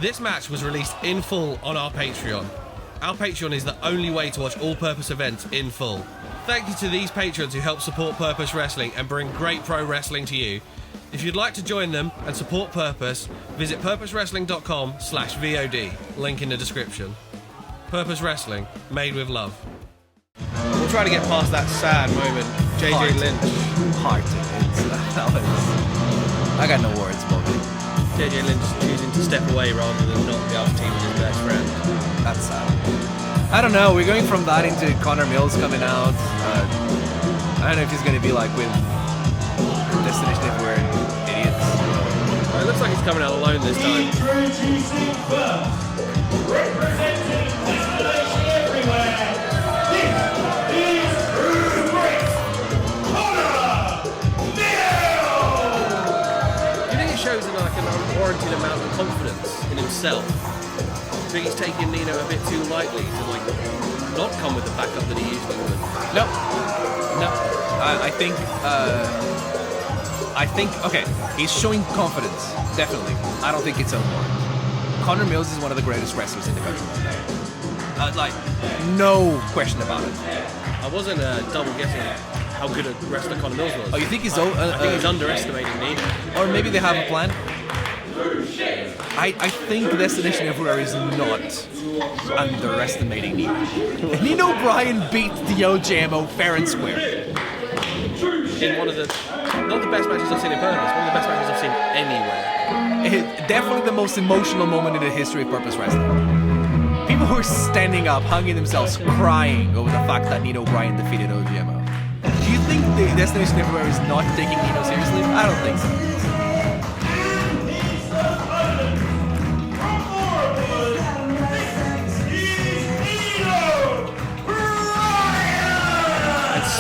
This match was released in full on our Patreon. Our Patreon is the only way to watch all-purpose events in full. Thank you to these patrons who help support Purpose Wrestling and bring great pro wrestling to you. If you'd like to join them and support Purpose, visit purposewrestling.com/VOD. Link in the description. Purpose Wrestling, made with love. We'll try to get past that sad moment. JJ Lynch. Hard to I got no words, Bobby. JJ Lynch choosing to step away rather than not be able to team with his best friend. That's sad. I don't know, we're going from that into Connor Mills coming out. I don't know if he's going to be like with Destination if we're idiots. Well, it looks like he's coming out alone this time. Representing Destination Everywhere, this is Do you think it shows like an unwarranted amount of confidence in himself? I think he's taking Nino a bit too lightly to like not come with the backup that he usually would. No. I think, okay, he's showing confidence, definitely. I don't think it's unwarranted. Connor Mills is one of the greatest wrestlers in the country. Like, no question about it. I wasn't double guessing how good a wrestler Connor Mills was. Oh, you think he's... I think he's underestimating Nino. Or maybe they have a plan. I think Destination Everywhere is not underestimating Nino. Nino Bryant beat the O.J.M.O fair and square. In one of the, not the best matches I've seen in Purpose, one of the best matches I've seen anywhere. Definitely the most emotional moment in the history of Purpose Wrestling. People were standing up, hugging themselves, crying over the fact that Nino Bryant defeated O.J.M.O. Do you think the Destination Everywhere is not taking Nino seriously? I don't think so.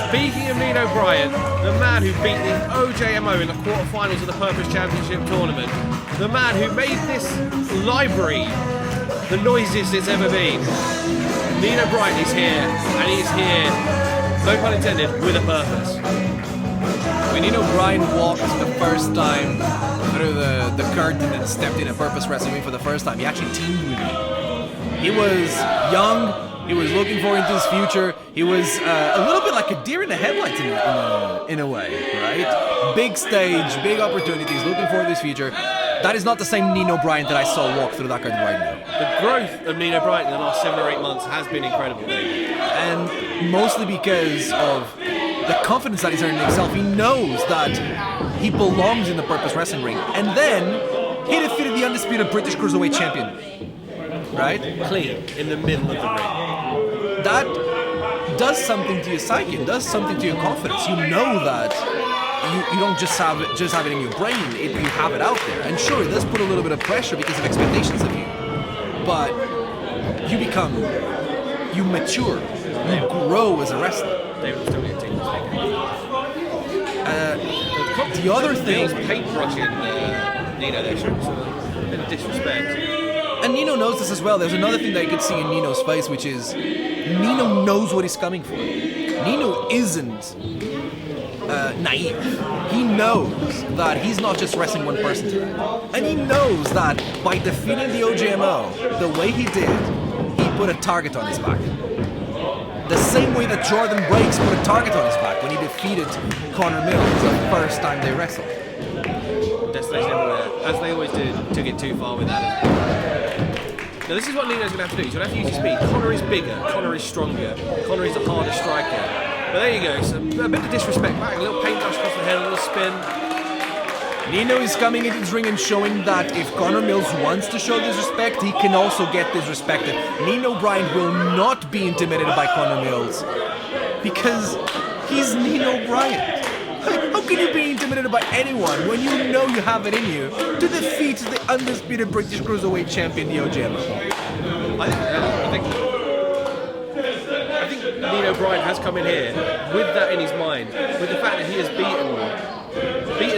Speaking of Nino Bryant, the man who beat the O.J.M.O in the quarterfinals of the Purpose Championship tournament, the man who made this library the noisiest it's ever been, Nino Bryant is here, and he's here, no pun intended, with a purpose. When Nino Bryant walked the first time through the curtain and stepped in a Purpose Wrestling ring for the first time, he actually teamed with me. He was young. He was looking forward to his future. He was a little bit like a deer in the headlights in a way, right? Big stage, big opportunities, looking forward to his future. That is not the same Nino Bryant that I saw walk through that curtain right now. The growth of Nino Bryant in the last 7 or 8 months has been incredible, David. And mostly because of the confidence that he's earned in himself. He knows that he belongs in the Purpose Wrestling ring. And then he defeated the undisputed British Cruiserweight champion. Right? Clean in the middle of the ring. That does something to your psyche, it does something to your confidence. You know that you don't just have it in your brain, you have it out there. And sure, it does put a little bit of pressure because of expectations of you. But you mature, you grow as a wrestler. The other thing... paintbrushing Nino there, showing a bit of disrespect. And Nino knows this as well. There's another thing that you could see in Nino's face, which is Nino knows what he's coming for. Nino isn't naive. He knows that he's not just wrestling one person today. And he knows that by defeating the O.J.M.O the way he did, he put a target on his back. The same way that Jordon Breaks put a target on his back when he defeated Connor Mills the first time they wrestled. Destination Everywhere, as they always do, took it too far with that. Now this is what Nino's going to have to do. He's going to have to use his speed. Connor is bigger, Connor is stronger, Connor is a harder striker. But there you go, so a bit of disrespect back, a little paintbrush across the head, a little spin. Nino is coming into this ring and showing that if Connor Mills wants to show disrespect, he can also get disrespected. Nino Bryant will not be intimidated by Connor Mills because he's Nino Bryant. How can you be intimidated by anyone when you know you have it in you to defeat the undisputed British Cruiserweight champion, the O.J.M.O? I think Nino Bryant has come in here with that in his mind, with the fact that he has beaten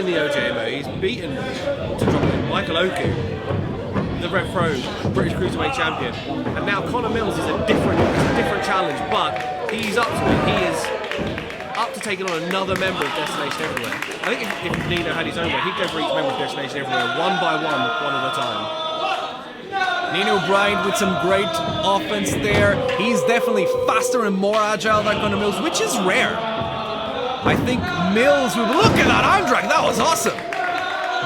the O.J.M.O, he's beaten, to drop it, Michael Oku, the RevPro British Cruiserweight champion, and now Connor Mills is a different challenge, but he's up to it. He is up to taking on another member of Destination Everywhere. I think if Nino had his own way, he'd go for each member of Destination Everywhere one by one at a time. Nino Bryant with some great offense there. He's definitely faster and more agile than Connor Mills, which is rare. I think Mills will... Look at that arm drag, that was awesome!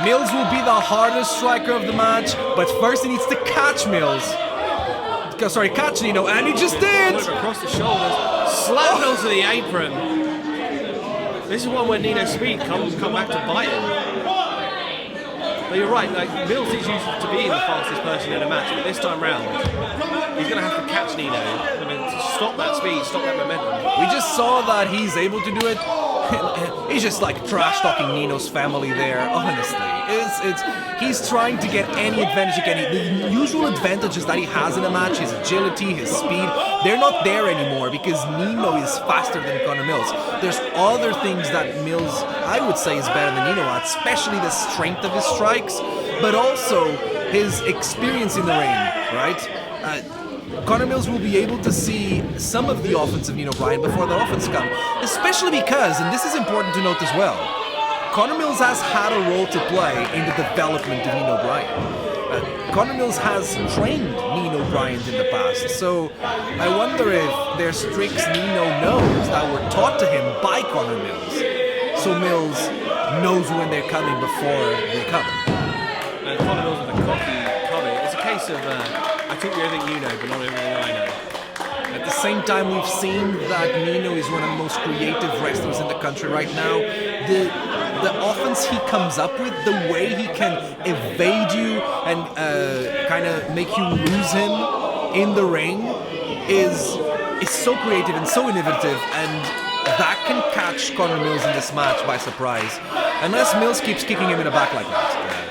Mills will be the hardest striker of the match, but first he needs to catch Mills. Sorry, catch Nino, and he just did! Across the shoulders, slammed onto the apron. This is one where Nino Speed come back to bite him. But you're right, like Mills is used to being the fastest person in a match, but this time round, he's going to have to catch Nino. I mean, to stop that speed, stop that momentum. We just saw that he's able to do it. He's just like trash talking Nino's family there. Honestly, he's trying to get any advantage he can. The usual advantages that he has in a match, his agility, his speed, they're not there anymore because Nino is faster than Connor Mills. There's other things that Mills, I would say, is better than Nino at, especially the strength of his strikes, but also his experience in the ring, right? Connor Mills will be able to see some of the offense of Nino Bryant before the offense comes, especially because, and this is important to note as well, Connor Mills has had a role to play in the development of Nino Bryant. Connor Mills has trained Nino Bryant in the past, so I wonder if there's tricks Nino knows that were taught to him by Connor Mills, so Mills knows when they're coming before they come. And Connor Mills with a cocky comment. It's a case of I think everything you know, but not everything I know. At the same time, we've seen that Nino is one of the most creative wrestlers in the country right now. The offense he comes up with, the way he can evade you and kind of make you lose him in the ring is so creative and so innovative, and that can catch Connor Mills in this match by surprise. Unless Mills keeps kicking him in the back like that.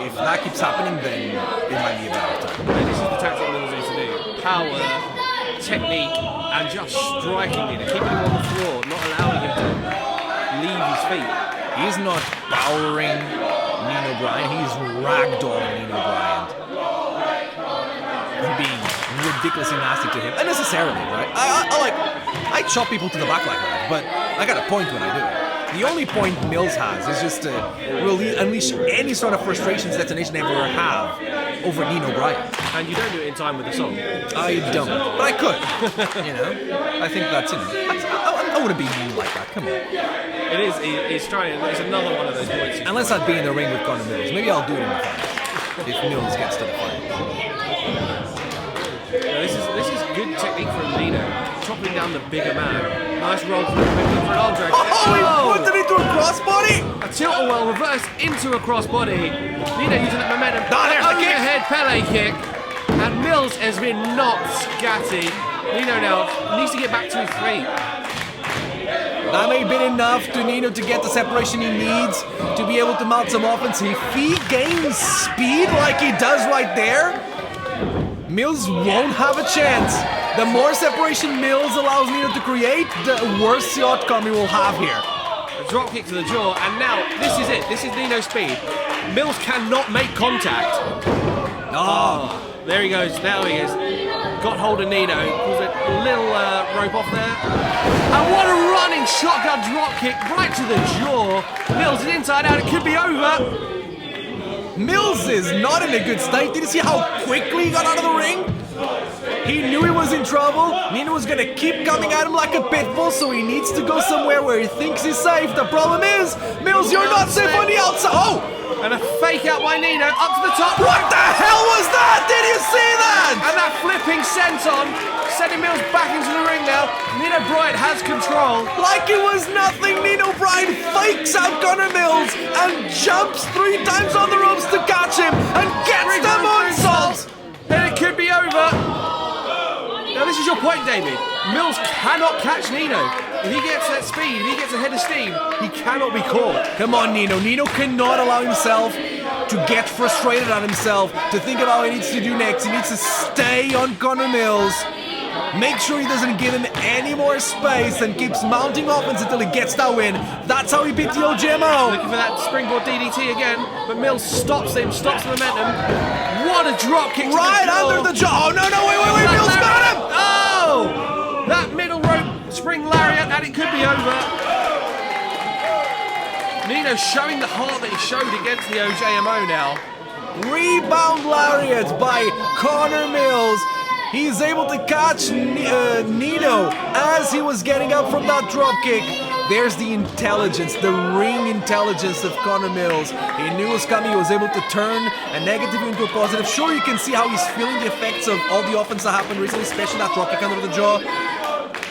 If that keeps happening, then it might be a better time. And this is the tactic Mills needs to do. Power, technique, and just striking Nino, keeping him on the floor, not allowing him to leave his feet. He's not powering Nino Bryant, he's ragdolling Nino Bryant. Being ridiculously nasty to him, unnecessarily, right? I chop people to the back like that, but I got a point when I do it. The only point Mills has is just to really unleash any sort of frustrations detonation they ever have over Nino Bryant. And you don't do it in time with the song. I don't, but I could. You know, I think that's, you know, I wouldn't be mean like that. Come on. It is. He's trying. It's another one of those points. Unless I'd be in the ring with Connor Mills, maybe I'll do it in the finals if Mills gets to the finals. This is good technique from Nino, chopping down the bigger man. Nice roll for an arm drag. Oh, he put it into a crossbody! A tilt-a-whirl reverse into a crossbody. Nino using that momentum. There's the kick. Overhead Pele kick. And Mills has been knocked scatty. Nino now needs to get back to his feet. That may have been enough to Nino to get the separation he needs to be able to mount some offense. If he gains speed like he does right there, Mills won't have a chance. The more separation Mills allows Nino to create, the worse the outcome he will have here. A drop kick to the jaw, and now this is it. This is Nino's speed. Mills cannot make contact. Oh, there he goes. Now he is. Got hold of Nino. Pulls a little rope off there. And what a running shotgun drop kick right to the jaw. Mills is inside out. It could be over. Mills is not in a good state. Did you see how quickly he got out of the ring? He knew he was in trouble. Nino was gonna keep coming at him like a pit bull, so he needs to go somewhere where he thinks he's safe. The problem is, Mills, you're not safe on the outside. Oh! And a fake out by Nino up to the top. What the hell was that? Did you see that? And that flipping senton, sending Mills back into the ring now. Nino Bryant has control. Like it was nothing, Nino Bryant fakes out Connor Mills and jumps 3 times on the ropes to catch him and gets the moonsault. And it could be over. Now this is your point, David. Mills cannot catch Nino. If he gets that speed, if he gets ahead of steam, he cannot be caught. Come on, Nino. Nino cannot allow himself to get frustrated on himself, to think about what he needs to do next. He needs to stay on Connor Mills. Make sure he doesn't give him any more space and keeps mounting offense until he gets that win. That's how he beat the O.J.M.O. Looking for that springboard DDT again, but Mills stops him, stops the momentum. What a drop kick right under the jaw. Oh, no, wait. Mills got him. Oh! That middle rope spring lariat, and it could be over. Nino showing the heart that he showed against the O.J.M.O. now. Rebound lariat by Connor Mills. He's able to catch Nino as he was getting up from that dropkick. There's the intelligence, the ring intelligence of Connor Mills. He knew it was coming. He was able to turn a negative into a positive. Sure, you can see how he's feeling the effects of all the offense that happened recently, especially that dropkick under the jaw.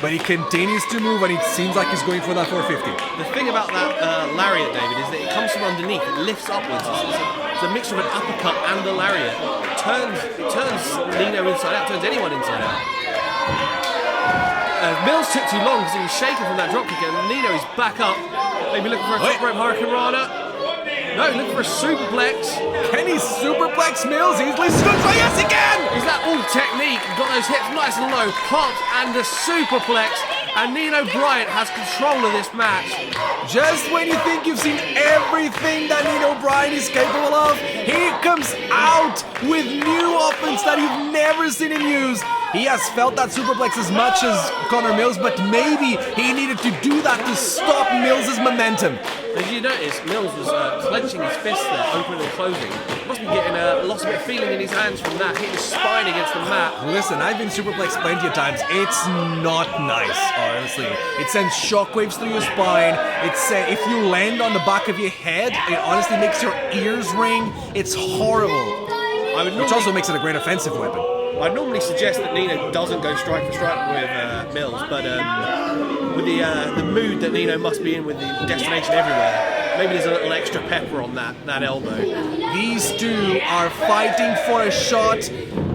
But he continues to move, and it seems like he's going for that 450. The thing about that lariat, David, is that it comes from underneath. It lifts upwards. It's a mixture of an uppercut and a lariat. It turns Nino inside out. Turns anyone inside out. Mills took too long because he was shaking from that dropkick, and Nino is back up. Maybe looking for a top rope Hurricane Rana. No, looking for a superplex. Can he superplex Mills easily? Yes, he can! Is that all technique? Got those hips nice and low, popped, and a superplex. And Nino Bryant has control of this match. Just when you think you've seen everything that Nino Bryant is capable of, he comes out with new offense that you've never seen him use. He has felt that superplex as much as Connor Mills, but maybe he needed to do that to stop Mills' momentum. Did you notice Mills was clenching his fists there, opening and closing? Must be getting lost a bit of feeling in his hands from that, hitting his spine against the mat. Listen, I've been superplexed plenty of times. It's not nice, honestly. It sends shockwaves through your spine. It's if you land on the back of your head, it honestly makes your ears ring. It's horrible. Which also makes it a great offensive weapon. I'd normally suggest that Nino doesn't go strike for strike with Mills, but with the mood that Nino must be in with the destination everywhere, maybe there's a little extra pepper on that elbow. These two are fighting for a shot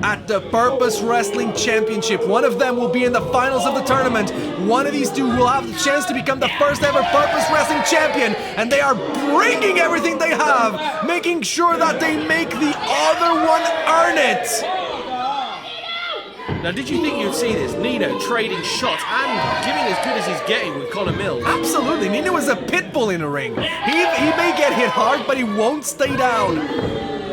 at the Purpose Wrestling Championship. One of them will be in the finals of the tournament. One of these two will have the chance to become the first ever Purpose Wrestling Champion, and they are bringing everything they have, making sure that they make the other one earn it. Now, did you think you'd see this? Nino trading shots and giving as good as he's getting with Connor Mills. Absolutely. Nino is a pit bull in the ring. He may get hit hard, but he won't stay down.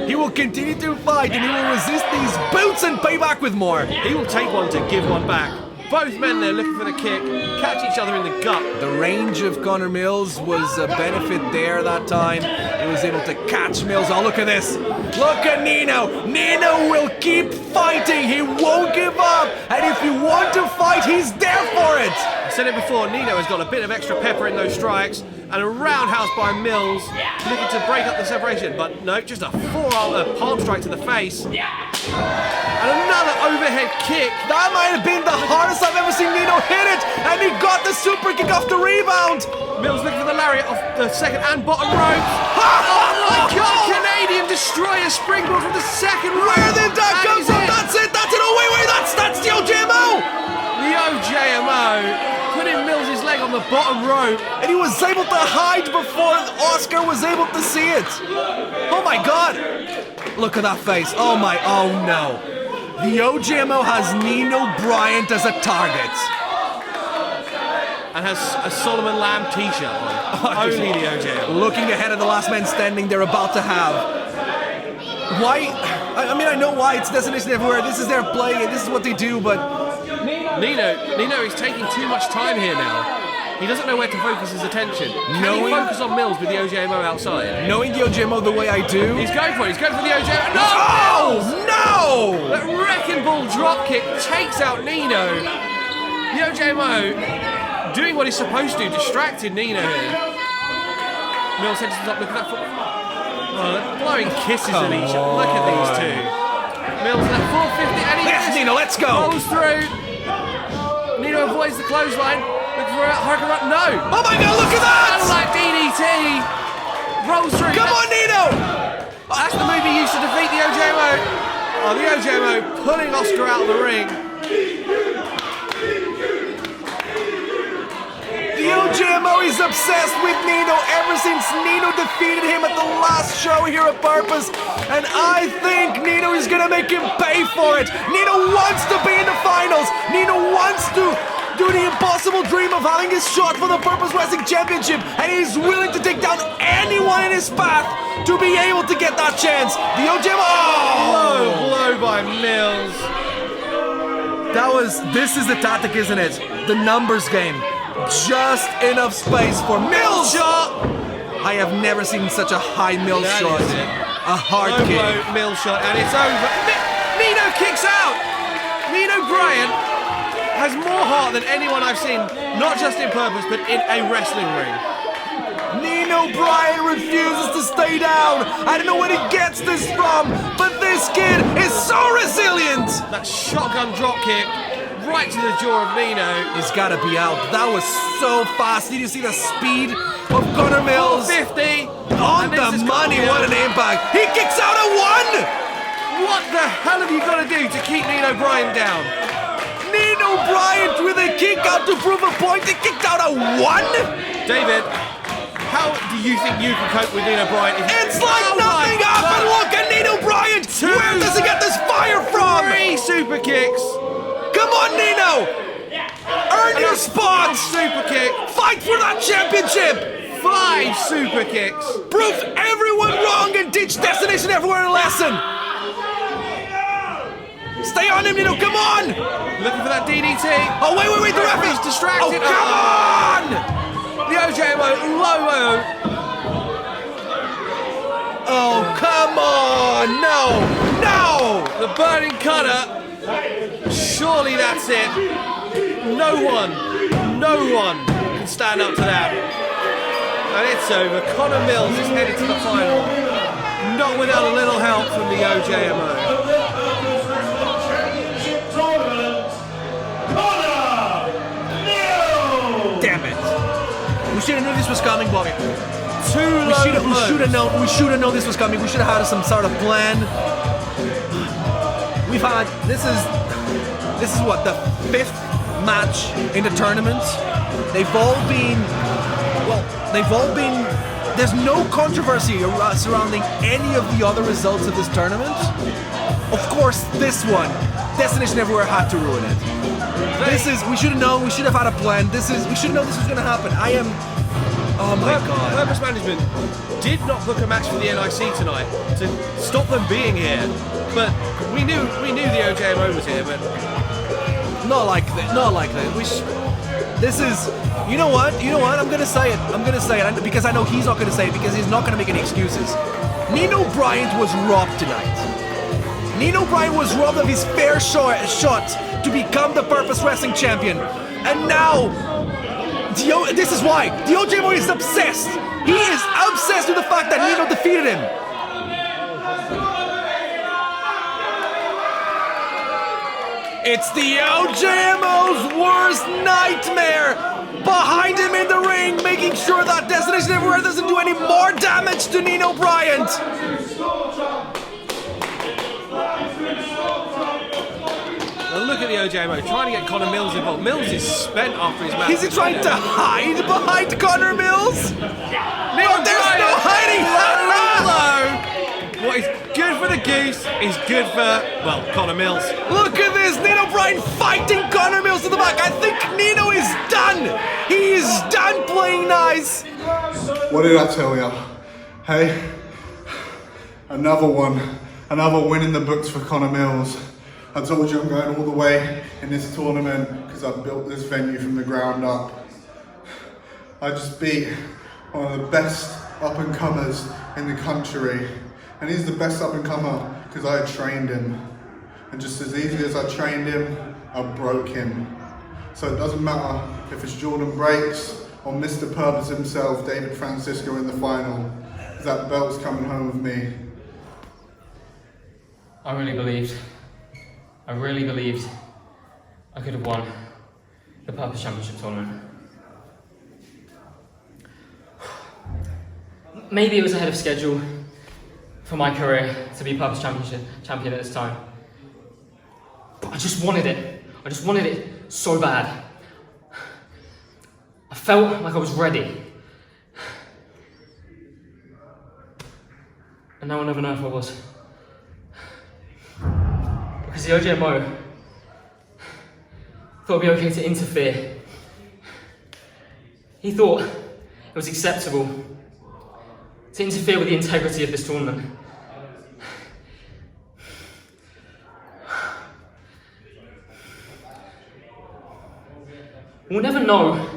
He will continue to fight, and he will resist these boots and pay back with more. He will take one to give one back. Both men there looking for the kick, catch each other in the gut. The range of Connor Mills was a benefit there that time. He was able to catch Mills. Oh, look at this. Look at Nino. Nino will keep fighting. He won't give up. And if you want to fight, he's there for it. I said it before, Nino has got a bit of extra pepper in those strikes. And a roundhouse by Mills, looking to break up the separation. But no, just a palm strike to the face. And another overhead kick. That might have been the hardest I've ever seen Nino hit it. And he got the super kick off the rebound. Mills looking for the lariat off the second and bottom rope. Oh my God, Canadian Destroyer springboard from the second rope. Where did that come from? That's it. Oh, wait, that's the O.J.M.O. The O.J.M.O. putting Mills' leg on the bottom rope. And he was able to hide before Oscar was able to see it. Oh my God. Look at that face. Oh no. The O.J.M.O. has Nino Bryant as a target. And has a Solomon Lamb t-shirt on. Only the O.J.M.O. Looking ahead at the last man standing they're about to have. Why? I mean, I know why. It's Destination Everywhere. This is their play, and this is what they do, but... Nino is taking too much time here now. He doesn't know where to focus his attention. Can he focus on Mills with the O.J.M.O. outside? Knowing the O.J.M.O. the way I do... He's going for it. He's going for the O.J.M.O. No! Oh, no! That wrecking ball drop kick takes out Nino. The O.J.M.O. doing what he's supposed to, distracting Nino here. Mills heads up, look at that foot. Oh, they're blowing kisses at each other. Look at these two. Mills at 450, and he Nino, let's go! Rolls through. Nino avoids the clothesline. Looking for a Hurricane Run. No! Oh my God, look at that! Like DDT. Rolls through. Come on, Nino! That's the move he used to defeat the O.J.M.O. Oh, the O.J.M.O. pulling Oscar out of the ring. The O.J.M.O. is obsessed with Nino ever since Nino defeated him at the last show here at Purpose. And I think Nino is gonna make him pay for it. Nino wants to be in the finals. Nino wants to do the impossible dream of having his shot for the Purpose Wrestling Championship. And he's willing to take down anyone in his path to be able to get that chance. The O.J.M.O. Blow by Mills. This is the tactic, isn't it? The numbers game. Just enough space for Mills shot. I have never seen such a high Mills shot. A hard Low kick. blow, mill shot, and it's over. Nino kicks out! Nino Bryant has more heart than anyone I've seen, not just in purpose, but in a wrestling ring. Nino Bryant refuses to stay down. I don't know where he gets this from, but this kid is so resilient. That shotgun drop kick right to the jaw of Nino. He's gotta be out. That was so fast. Did you see the speed of Connor Mills? 50. On the money, what an impact. He kicks out at 1. What the hell have you got to do to keep Nino Bryant down? Nino Bryant with a kick out to prove a point. He kicked out at 1. David, how do you think you can cope with Nino Bryant? It's like nothing happened. Look at Nino Bryant. Where does he get this fire from? 3 super kicks. Come on, Nino. Earn your spots. Super kick. Fight for that championship. 5 super kicks. Prove everyone wrong and teach Destination Everywhere a lesson. Stay on him, Nino. Come on. Looking for that DDT. Oh, wait. The ref is distracted. Oh, come on. The O.J.M.O. low. Oh, come on. No. The burning cutter. Surely that's it. No one can stand up to that. And it's over. Connor Mills is headed to the final. Not without a little help from the O.J.M.O. Damn it. We should have known this was coming, Bobby. We should have known this was coming. We should have had some sort of plan. We've had this is what, the 5th match in the tournament. They've all been there's no controversy surrounding any of the other results of this tournament. Of course, this one, Destination Everywhere had to ruin it. We should have known, we should have had a plan. We should have known this was going to happen. Oh my God. Purpose Management did not book a match for the NIC tonight to stop them being here. But we knew the O.J.M.O. was here, but not like that. This is, you know what? I'm gonna say it because I know he's not gonna say it because he's not gonna make any excuses. Nino Bryant was robbed tonight. Nino Bryant was robbed of his fair shot to become the Purpose Wrestling Champion, and now this is why the O.J.M.O. is obsessed. He is obsessed with the fact that Nino defeated him. It's the O.J.M.O.'s worst nightmare! Behind him in the ring, making sure that Destination Everywhere doesn't do any more damage to Nino Bryant! Now look at the O.J.M.O. trying to get Connor Mills involved. Mills is spent after his match. Is he trying to hide behind Connor Mills? Nino there's no hiding! Hello! What is good for the goose is good for, well, Connor Mills. Look at this! Nino Bryant fighting Connor Mills to the back. I think Nino is done! He is done playing nice! What did I tell ya? Hey, another win in the books for Connor Mills. I told you I'm going all the way in this tournament because I've built this venue from the ground up. I just beat one of the best up-and-comers in the country. And he's the best up-and-comer because I trained him. And just as easily as I trained him, I broke him. So it doesn't matter if it's Jordon breaks or Mr. Purpose himself, David Francisco in the final. That belt's coming home with me. I really believed I could have won the Purpose Championship tournament. Maybe it was ahead of schedule for my career to be Purpose champion at this time. But I just wanted it. I just wanted it so bad. I felt like I was ready. And now I'll never know if I was. Because the O.J.M.O. thought it'd be okay to interfere. He thought it was acceptable to interfere with the integrity of this tournament. We'll never know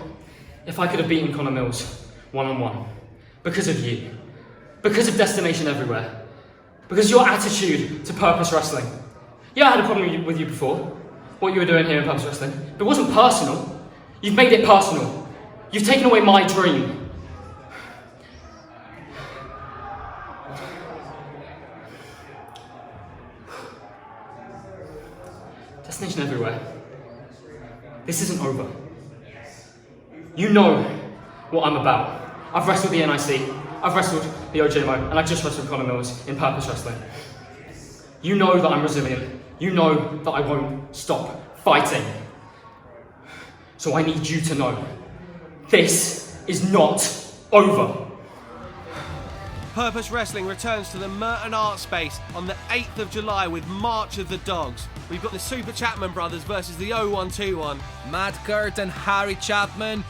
if I could have beaten Connor Mills one-on-one because of you, because of Destination Everywhere. Because your attitude to Purpose Wrestling. Yeah, I had a problem with you before, what you were doing here in Purpose Wrestling. But it wasn't personal. You've made it personal. You've taken away my dream. Destination everywhere. This isn't over. You know what I'm about. I've wrestled the NIC, I've wrestled the O.J.M.O, and I just wrestled Conor Mills in Purpose Wrestling. You know that I'm resilient. You know that I won't stop fighting. So I need you to know, this is not over. Purpose Wrestling returns to the Merton Art Space on the 8th of July with March of the Dogs. We've got the Super Chapman brothers versus the 0121. Matt Kurt and Harry Chapman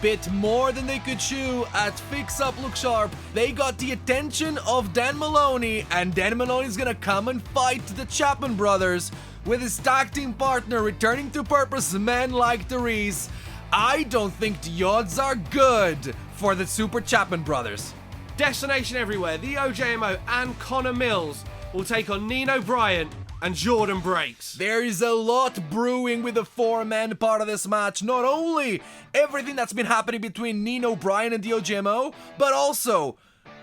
bit more than they could chew at Fix Up Look Sharp. They got the attention of Dan Maloney, and Dan Maloney's gonna come and fight the Chapman brothers with his tag team partner returning to Purpose, men like Therese. I don't think the odds are good for the Super Chapman brothers. Destination everywhere, the O.J.M.O and Conor Mills will take on Nino Bryant and Jordon Breaks. There is a lot brewing with the four-man part of this match. Not only everything that's been happening between Nino Bryant and the O.J.M.O, but also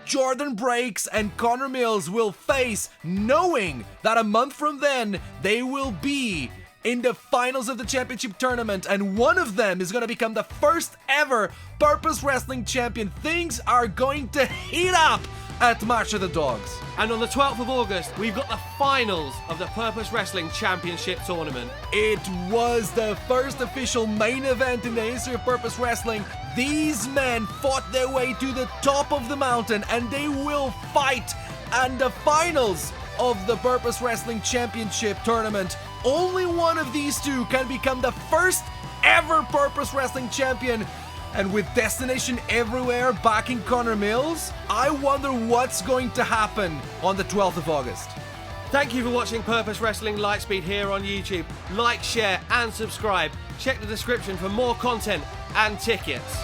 Jordon Breaks and Conor Mills will face, knowing that a month from then they will be in the finals of the championship tournament, and one of them is going to become the first ever Purpose Wrestling champion. Things are going to heat up at March of the Dogs. And on the 12th of August, we've got the finals of the Purpose Wrestling Championship Tournament. It was the first official main event in the history of Purpose Wrestling. These men fought their way to the top of the mountain, and they will fight in the finals of the Purpose Wrestling Championship Tournament. Only one of these two can become the first ever Purpose Wrestling champion. And with Destination Everywhere backing Conor Mills, I wonder what's going to happen on the 12th of August. Thank you for watching Purpose Wrestling Lightspeed here on YouTube. Like, share and subscribe. Check the description for more content and tickets.